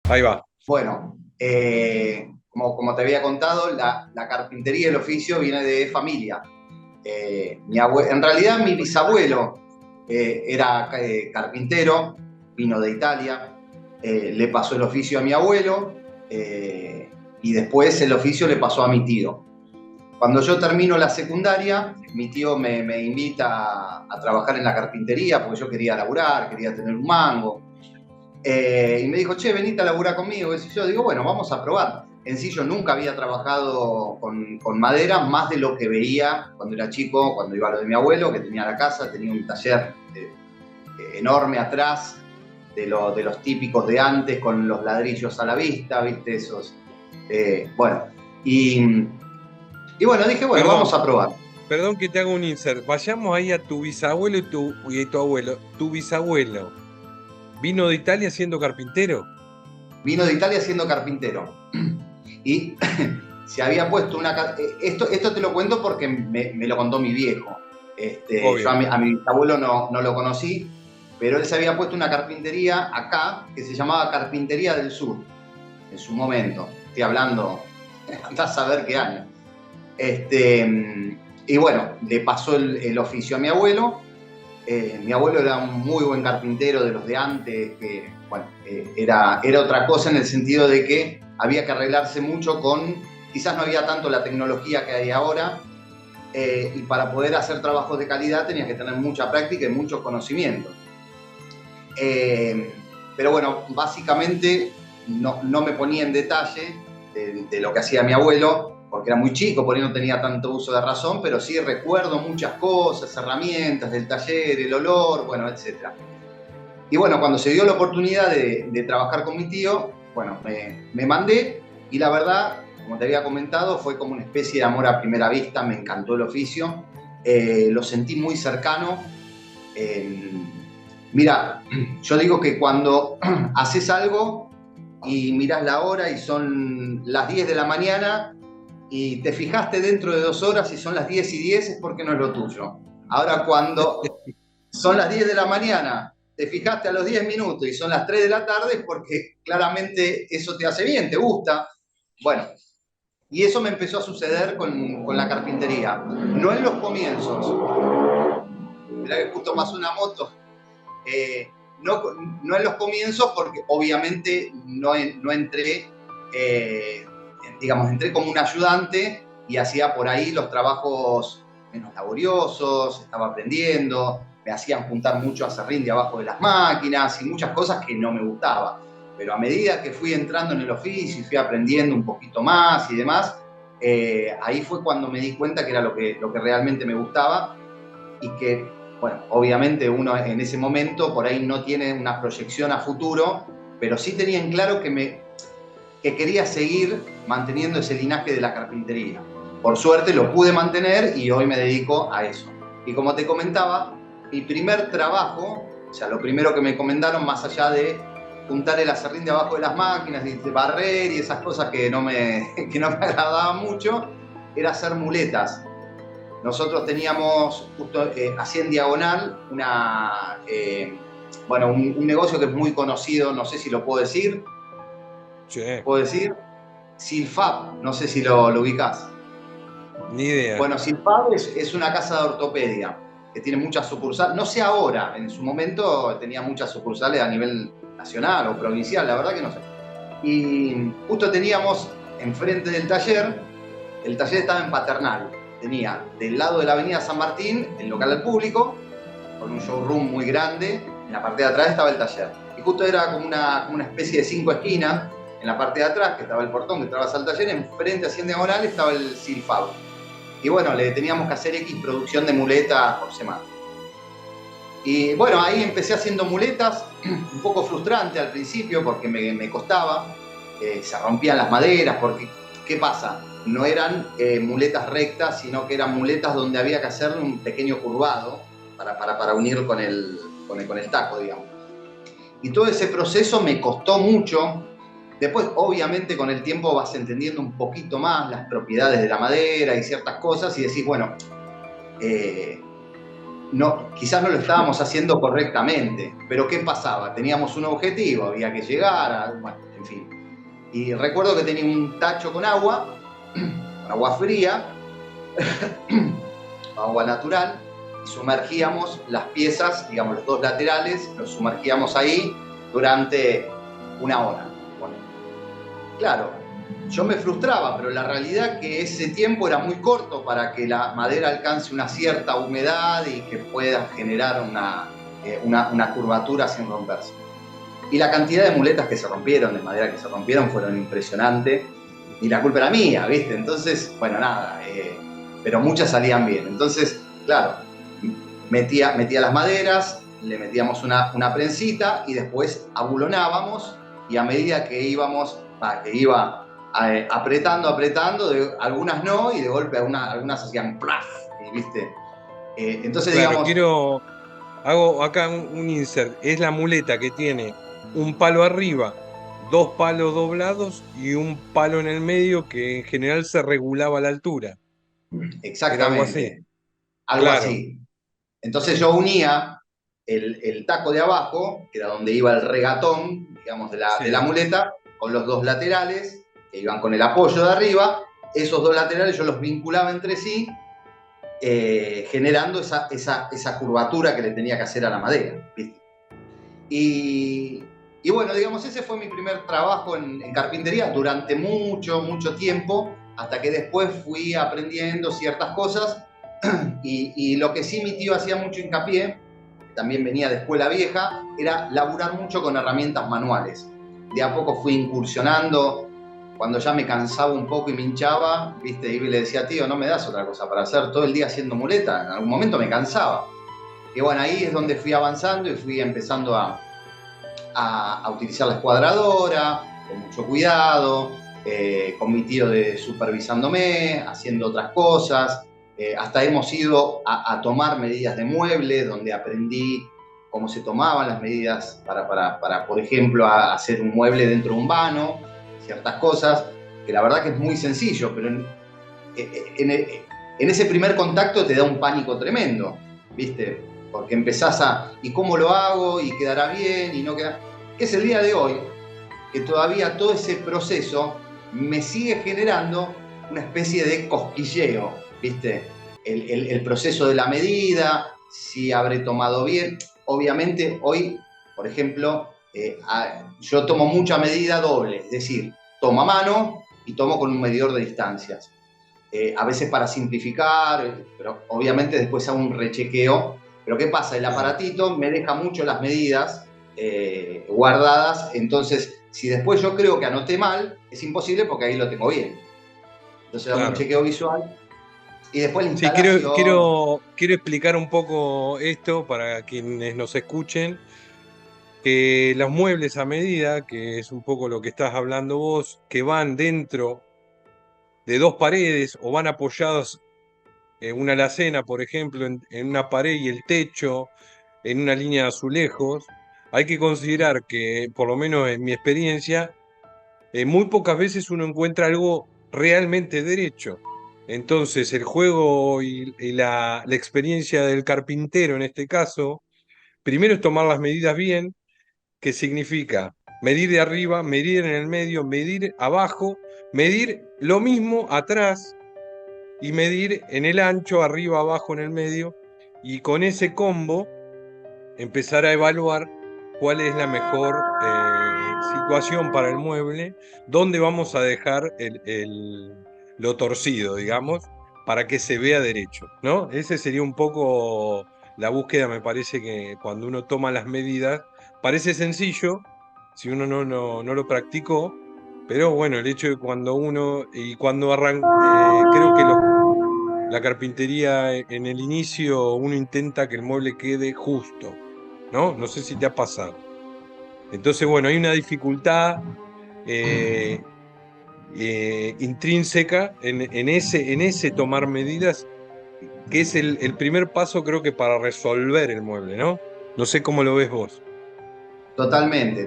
Ahí va. Bueno, como te había contado, la carpintería, el oficio viene de familia. En realidad mi bisabuelo era carpintero, vino de Italia, le pasó el oficio a mi abuelo y después el oficio le pasó a mi tío. Cuando yo termino la secundaria, mi tío me invita a trabajar en la carpintería porque yo quería laburar, quería tener un mango. Y me dijo, che, venite a laburar conmigo. Y yo digo, bueno, vamos a probar. En sí yo nunca había trabajado con madera, más de lo que veía cuando era chico, cuando iba a lo de mi abuelo, que tenía la casa, tenía un taller enorme atrás, de los típicos de antes, con los ladrillos a la vista, ¿viste? Esos. Bueno, y, y bueno, dije, bueno, Perdón, vamos a probar. perdón que te haga un insert. Vayamos ahí a tu bisabuelo y tu abuelo. ¿Tu bisabuelo vino de Italia siendo carpintero? Vino de Italia siendo carpintero. Y se había puesto una... Esto te lo cuento porque me lo contó mi viejo. Yo Obvio. a mi bisabuelo no lo conocí, pero él se había puesto una carpintería acá que se llamaba Carpintería del Sur, en su momento. Estoy hablando, andás a saber qué año. Y bueno, le pasó el oficio a mi abuelo. Mi abuelo era un muy buen carpintero de los de antes, que bueno, era otra cosa en el sentido de que había que arreglarse mucho con, quizás no había tanto la tecnología que hay ahora, y para poder hacer trabajos de calidad tenías que tener mucha práctica y muchos conocimientos. Eh, pero bueno, básicamente no me ponía en detalle de lo que hacía mi abuelo, porque era muy chico, por ahí no tenía tanto uso de razón, pero sí recuerdo muchas cosas, herramientas del taller, el olor, bueno, etcétera. Y bueno, cuando se dio la oportunidad de trabajar con mi tío, bueno, me mandé y la verdad, como te había comentado, fue como una especie de amor a primera vista, me encantó el oficio, lo sentí muy cercano. Eh, Mira, yo digo que cuando haces algo y mirás la hora y son las 10 de la mañana y te fijaste dentro de 2 horas y son las 10:10 es porque no es lo tuyo. Ahora cuando son las 10 de la mañana, te fijaste a los 10 minutos y son las 3 de la tarde es porque claramente eso te hace bien, te gusta. Bueno, y eso me empezó a suceder con la carpintería. No en los comienzos. Mirá que justo pasó una moto. Eh, no, no en los comienzos, porque obviamente no entré, digamos, entré como un ayudante y hacía por ahí los trabajos menos laboriosos, estaba aprendiendo, me hacían juntar mucho aserrín de abajo de las máquinas y muchas cosas que no me gustaba. Pero a medida que fui entrando en el oficio y fui aprendiendo un poquito más y demás, ahí fue cuando me di cuenta que era lo que realmente me gustaba y que, bueno, obviamente uno en ese momento por ahí no tiene una proyección a futuro, pero sí tenía en claro que quería seguir manteniendo ese linaje de la carpintería. Por suerte lo pude mantener y hoy me dedico a eso. Y como te comentaba, mi primer trabajo, o sea, lo primero que me comentaron más allá de juntar el acerrín de abajo de las máquinas y de barrer y esas cosas que no me agradaban mucho, era hacer muletas. Nosotros teníamos justo así en diagonal bueno, un negocio que es muy conocido, no sé si lo puedo decir, Che, puedo decir, Silfab, no sé si lo ubicás. ni idea. Bueno, Silfab es una casa de ortopedia que tiene muchas sucursales, no sé ahora, en su momento tenía muchas sucursales a nivel nacional o provincial, la verdad que no sé. Y justo teníamos enfrente del taller, el taller estaba en Paternal, tenía del lado de la avenida San Martín el local al público, con un showroom muy grande, en la parte de atrás estaba el taller. Y justo era como una especie de 5 esquinas, en la parte de atrás, que estaba el portón, que entrabas al taller, enfrente, así en diagonal, estaba el Silfab. Y bueno, le teníamos que hacer X producción de muletas por semana. Y bueno, ahí empecé haciendo muletas, un poco frustrante al principio porque me costaba, se rompían las maderas, porque ¿qué pasa? No eran muletas rectas, sino que eran muletas donde había que hacer un pequeño curvado para unir con el taco, digamos. Y todo ese proceso me costó mucho. Después, obviamente, con el tiempo vas entendiendo un poquito más las propiedades de la madera y ciertas cosas y decís, bueno, eh, no, quizás no lo estábamos haciendo correctamente, pero ¿qué pasaba? Teníamos un objetivo, había que llegar, bueno, en fin. Y recuerdo que tenía un tacho con agua fría, agua natural, y sumergíamos las piezas, digamos los dos laterales, los sumergíamos ahí durante 1 hora. Bueno, claro, yo me frustraba, pero la realidad es que ese tiempo era muy corto para que la madera alcance una cierta humedad y que pueda generar una curvatura sin romperse. Y la cantidad de muletas que se rompieron, de madera que se rompieron, fueron impresionantes. Y la culpa era mía, ¿viste? Entonces, bueno, nada, pero muchas salían bien. Entonces, claro, metía las maderas, le metíamos una prensita y después abulonábamos, y a medida que iba apretando, algunas no, y de golpe algunas hacían plaf, ¿viste? Entonces, Claro, digamos... hago acá un insert. Es la muleta que tiene un palo arriba, 2 palos doblados y un palo en el medio que en general se regulaba la altura. Era algo así. Exactamente, algo Claro, así. Entonces yo unía el taco de abajo, que era donde iba el regatón, digamos, de la sí. muleta, con los dos laterales, que iban con el apoyo de arriba. Esos dos laterales yo los vinculaba entre sí, generando esa curvatura que le tenía que hacer a la madera, ¿viste? Y bueno, digamos, ese fue mi primer trabajo en carpintería durante mucho tiempo, hasta que después fui aprendiendo ciertas cosas. Y lo que sí mi tío hacía mucho hincapié, también venía de escuela vieja, era laburar mucho con herramientas manuales. De a poco fui incursionando, cuando ya me cansaba un poco y me hinchaba, ¿viste? Y le decía, tío, no me das otra cosa para hacer todo el día haciendo muleta. En algún momento me cansaba. Y bueno, ahí es donde fui avanzando y fui empezando a utilizar la escuadradora, con mucho cuidado, con mi tío supervisándome, haciendo otras cosas. Hasta hemos ido a tomar medidas de muebles, donde aprendí cómo se tomaban las medidas para por ejemplo, hacer un mueble dentro de un vano, ciertas cosas, que la verdad que es muy sencillo, pero en ese primer contacto te da un pánico tremendo, ¿viste? Porque empezás ¿y cómo lo hago? ¿Y quedará bien? ¿Y no queda? Que es el día de hoy, que todavía todo ese proceso me sigue generando una especie de cosquilleo, ¿viste? El proceso de la medida, si habré tomado bien. Obviamente hoy, por ejemplo, yo tomo mucha medida doble, es decir, tomo a mano y tomo con un medidor de distancias. A veces para simplificar, pero obviamente después hago un rechequeo. Pero ¿qué pasa? El aparatito me deja mucho las medidas guardadas, entonces si después yo creo que anoté mal, es imposible porque ahí lo tengo bien. Entonces hago un Claro. chequeo visual y después la Sí, quiero, instalación. quiero, quiero explicar un poco esto para quienes nos escuchen, que los muebles a medida, que es un poco lo que estás hablando vos, que van dentro de 2 paredes o van apoyados en una alacena, por ejemplo, en una pared y el techo, en una línea de azulejos, hay que considerar que, por lo menos en mi experiencia, muy pocas veces uno encuentra algo realmente derecho. Entonces, el juego y la experiencia del carpintero en este caso, primero es tomar las medidas bien, que significa medir de arriba, medir en el medio, medir abajo, medir lo mismo atrás y medir en el ancho, arriba, abajo, en el medio, y con ese combo empezar a evaluar cuál es la mejor situación para el mueble, dónde vamos a dejar lo torcido, digamos, para que se vea derecho, ¿no? Ese sería un poco la búsqueda, me parece que cuando uno toma las medidas, parece sencillo si uno no lo practicó, pero bueno, el hecho de cuando uno, y cuando arranca, creo que la carpintería en el inicio uno intenta que el mueble quede justo, ¿no? No sé si te ha pasado. Entonces, bueno, hay una dificultad eh, intrínseca en ese tomar medidas, que es el primer paso, creo que para resolver el mueble, ¿no? No sé cómo lo ves vos. Totalmente.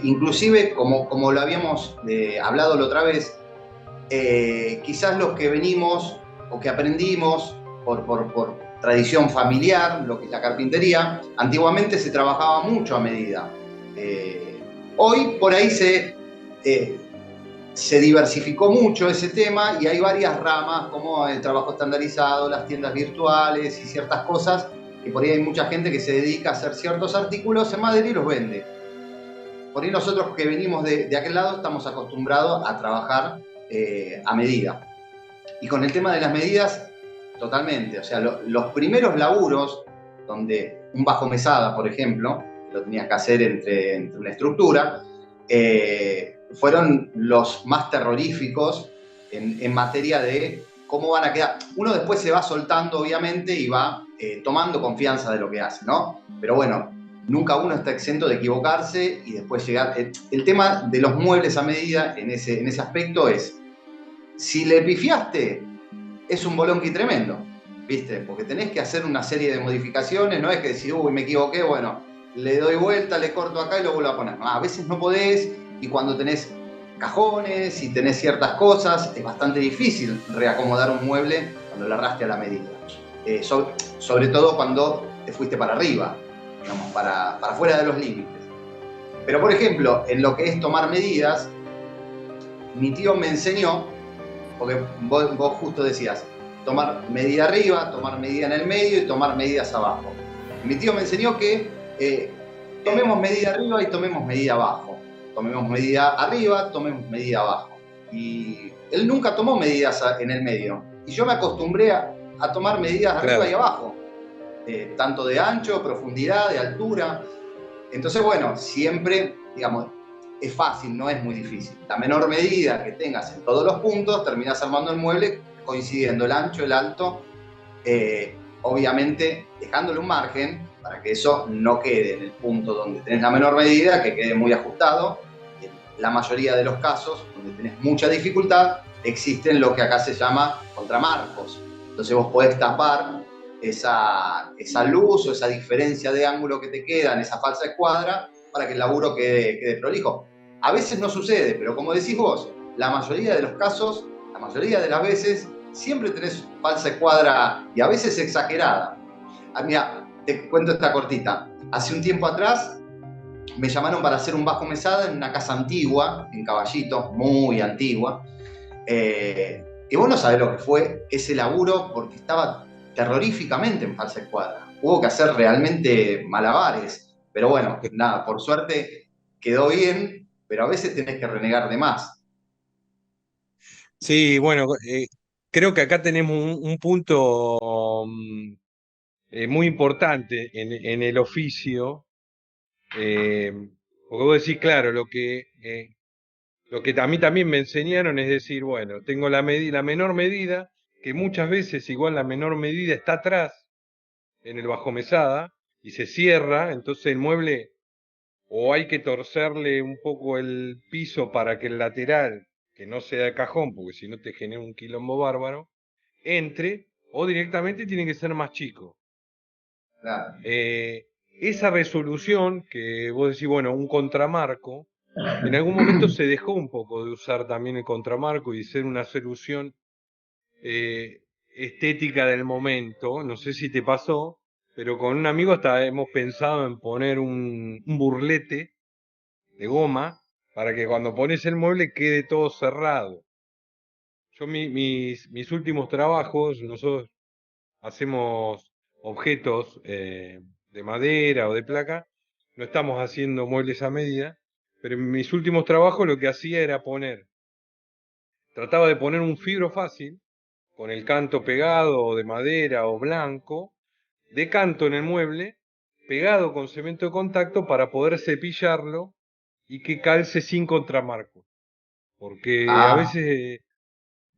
Inclusive, como lo habíamos hablado la otra vez, quizás los que venimos o que aprendimos por tradición familiar, lo que es la carpintería, antiguamente se trabajaba mucho a medida. Hoy por ahí se diversificó mucho ese tema y hay varias ramas como el trabajo estandarizado, las tiendas virtuales y ciertas cosas que por ahí hay mucha gente que se dedica a hacer ciertos artículos en madera y los vende. Por ahí nosotros que venimos de aquel lado estamos acostumbrados a trabajar a medida. Y con el tema de las medidas, totalmente. O sea, los primeros laburos, donde un bajo mesada, por ejemplo, lo tenías que hacer entre una estructura, fueron los más terroríficos en materia de cómo van a quedar. Uno después se va soltando, obviamente, y va tomando confianza de lo que hace, ¿no? Pero bueno, nunca uno está exento de equivocarse y después llegar. El tema de los muebles a medida en ese aspecto es, si le pifiaste, es un bolonqui tremendo, ¿viste? Porque tenés que hacer una serie de modificaciones, no es que decir, uy, me equivoqué, bueno, le doy vuelta, le corto acá y lo vuelvo a poner. No, a veces no podés, y cuando tenés cajones y tenés ciertas cosas, es bastante difícil reacomodar un mueble cuando le arraste a la medida. Sobre todo cuando te fuiste para arriba, digamos, para fuera de los límites. Pero, por ejemplo, en lo que es tomar medidas, mi tío me enseñó, porque vos justo decías, tomar medida arriba, tomar medida en el medio y tomar medidas abajo. Mi tío me enseñó que tomemos medida arriba y tomemos medida abajo. Tomemos medida arriba, tomemos medida abajo. Y él nunca tomó medidas en el medio. Y yo me acostumbré a tomar medidas arriba y abajo. Tanto de ancho, profundidad, de altura. Entonces, bueno, siempre, digamos, es fácil, no es muy difícil. La menor medida que tengas en todos los puntos, terminás armando el mueble coincidiendo el ancho, el alto, obviamente dejándole un margen para que eso no quede en el punto donde tenés la menor medida, que quede muy ajustado. En la mayoría de los casos, donde tenés mucha dificultad, existen lo que acá se llama contramarcos. Entonces vos podés tapar esa luz o esa diferencia de ángulo que te queda en esa falsa escuadra para que el laburo quede prolijo. A veces no sucede, pero como decís vos, la mayoría de los casos, la mayoría de las veces, siempre tenés falsa escuadra y a veces exagerada. Mira, te cuento esta cortita. Hace un tiempo atrás me llamaron para hacer un bajo mesada en una casa antigua, en Caballito, muy antigua. Y vos no sabés lo que fue ese laburo porque estaba terroríficamente en falsa escuadra. Hubo que hacer realmente malabares. Pero bueno, nada, por suerte quedó bien, pero a veces tenés que renegar de más. Sí, bueno, creo que acá tenemos un punto muy importante en el oficio, eh, porque vos decís, claro, lo que a mí también me enseñaron es decir, bueno, tengo la menor medida, que muchas veces igual la menor medida está atrás, en el bajo mesada, y se cierra, entonces el mueble o hay que torcerle un poco el piso para que el lateral, que no sea de cajón, porque si no te genera un quilombo bárbaro, entre, o directamente tiene que ser más chico. Claro. Esa resolución que vos decís, bueno, un contramarco, en algún momento se dejó un poco de usar también el contramarco y ser una solución estética del momento. No sé si te pasó, pero con un amigo hasta hemos pensado en poner un burlete de goma para que cuando pones el mueble quede todo cerrado. Yo mis últimos trabajos, nosotros hacemos objetos de madera o de placa, no estamos haciendo muebles a medida, pero en mis últimos trabajos lo que hacía era trataba de poner un fibro fácil, con el canto pegado o de madera o blanco, de canto en el mueble, pegado con cemento de contacto para poder cepillarlo y que calce sin contramarco. Porque a Ah, veces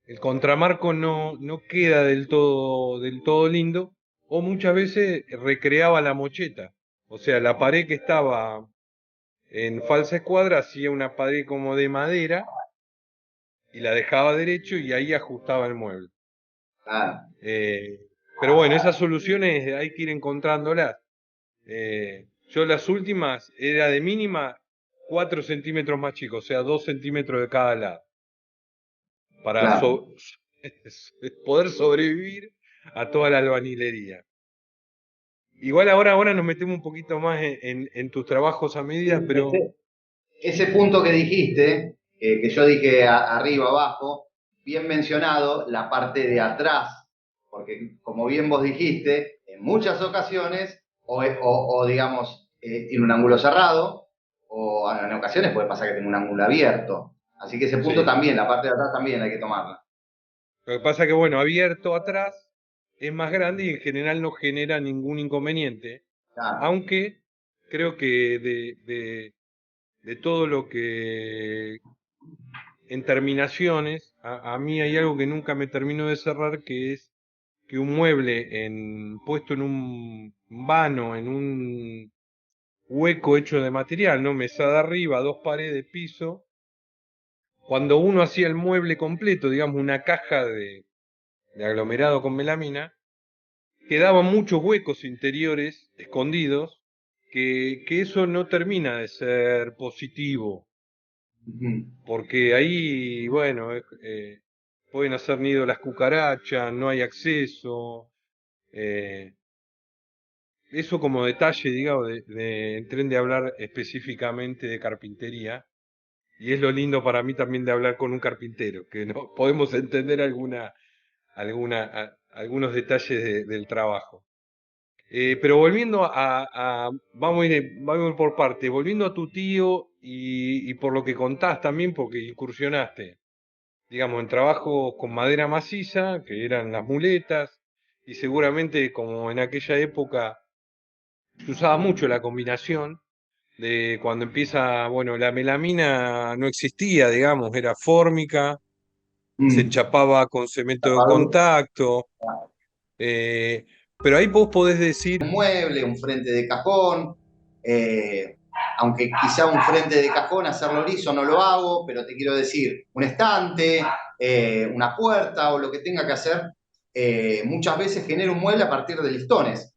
el contramarco no queda del todo lindo, o muchas veces recreaba la mocheta. O sea, la pared que estaba en falsa escuadra hacía una pared como de madera y la dejaba derecho y ahí ajustaba el mueble. claro. Eh, pero bueno, esas soluciones hay que ir encontrándolas. Yo las últimas era de mínima 4 centímetros más chico, o sea, 2 centímetros de cada lado, para Claro. poder sobrevivir a toda la albañilería. Igual ahora nos metemos un poquito más en tus trabajos a medida, pero ese punto que dijiste, que yo dije arriba, abajo, bien mencionado, la parte de atrás, porque como bien vos dijiste, en muchas ocasiones, digamos, tiene un ángulo cerrado, o en ocasiones puede pasar que tenga un ángulo abierto. Así que ese punto Sí. también, la parte de atrás también hay que tomarla. Lo que pasa que, bueno, abierto atrás es más grande y en general no genera ningún inconveniente, Claro. aunque creo que de todo lo que en terminaciones, a mí hay algo que nunca me termino de cerrar, que es que un mueble puesto en un vano, en un hueco hecho de material, ¿no? Mesada arriba, dos paredes, piso, cuando uno hacía el mueble completo, digamos una caja de aglomerado con melamina, quedaban muchos huecos interiores escondidos, que eso no termina de ser positivo, Ujú. porque ahí, bueno, pueden hacer nido las cucarachas, no hay acceso. eh, Eso como detalle, digamos, entré de hablar específicamente de carpintería, y es lo lindo para mí también de hablar con un carpintero, que no podemos entender algunos detalles del trabajo. Pero volviendo vamos a ir por parte, volviendo a tu tío y por lo que contás también, porque incursionaste, digamos, en trabajos con madera maciza, que eran las muletas, y seguramente como en aquella época se usaba mucho la combinación de cuando empieza, bueno, la melamina no existía, digamos, era fórmica, se Mm. enchapaba con cemento de Tapadura. contacto, eh, pero ahí vos podés decir, Un mueble, un frente de cajón, eh, aunque quizá un frente de cajón hacerlo liso no lo hago, pero te quiero decir, un estante, una puerta o lo que tenga que hacer, muchas veces genero un mueble a partir de listones.